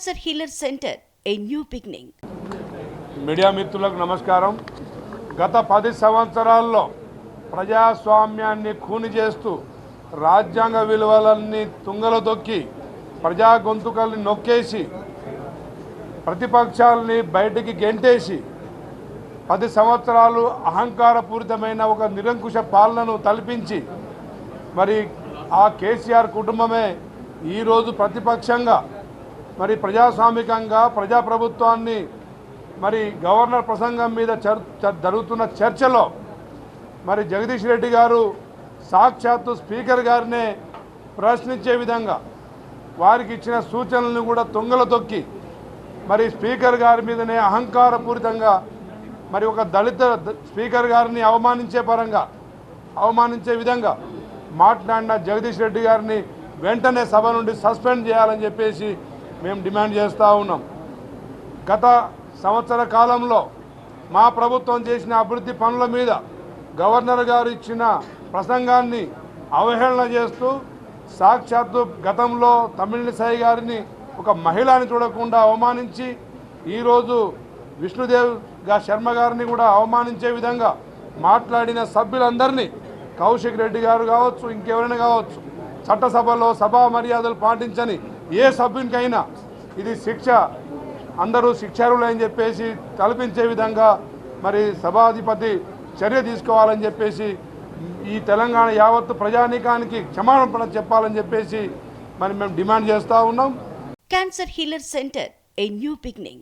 Cancer healer centre a new beginning. Media మిత్రులకు నమస్కారం. గత 10 సంవత్సరాల్లో ప్రజాస్వామ్యాన్ని ఖూని చేస్తూ రాజ్యాంగ విలువలన్నీ తుంగలో తొక్కి ప్రజా గొంతుకల్ని నొక్కేసి ప్రతిపక్షాలని బయటికి గెంటేసి 10 సంవత్సరాలు అహంకారపూరితమైన ఒక నిరంకుశ పాలనను తలపించి మరి ఆ కేసీఆర్ కుటుంబమే ఈరోజు ప్రతిపక్షంగా మరి ప్రజాస్వామికంగా ప్రజాప్రభుత్వాన్ని మరి గవర్నర్ ప్రసంగం మీద జరుగుతున్న చర్చలో మరి జగదీష్ రెడ్డి గారు సాక్షాత్తు స్పీకర్ గారినే ప్రశ్నించే విధంగా వారికి ఇచ్చిన సూచనలను కూడా తుంగలో తొక్కి మరి స్పీకర్ గారి మీదనే అహంకారపూరితంగా మరి ఒక దళిత స్పీకర్ గారిని అవమానించే విధంగా మాట్లాడిన జగదీష్ రెడ్డి గారిని వెంటనే సభ నుండి సస్పెండ్ చేయాలని చెప్పేసి మేము డిమాండ్ చేస్తూ ఉన్నాం. గత సంవత్సర కాలంలో మా ప్రభుత్వం చేసిన అభివృద్ధి పనుల మీద గవర్నర్ గారు ఇచ్చిన ప్రసంగాన్ని అవహేళన చేస్తూ సాక్షాత్తు గతంలో తమిళిసై గారిని ఒక మహిళని చూడకుండా అవమానించి ఈరోజు విష్ణుదేవ్ శర్మ గారిని కూడా అవమానించే విధంగా మాట్లాడిన సభ్యులందరినీ కౌశిక్ రెడ్డి గారు కావచ్చు, ఇంకెవరైనా కావచ్చు, చట్టసభలో సభా మర్యాదలు పాటించని ఏ సభ్యునికైనా ఇది శిక్ష, అందరూ శిక్షార్హులని చెప్పేసి కల్పించే విధంగా మరి సభాధిపతి చర్య తీసుకోవాలని చెప్పేసి ఈ తెలంగాణ యావత్తు ప్రజానీకానికి క్షమాపణ చెప్పాలని చెప్పేసి మరి మేము డిమాండ్ చేస్తూ ఉన్నాం. Cancer healer centre a new beginning.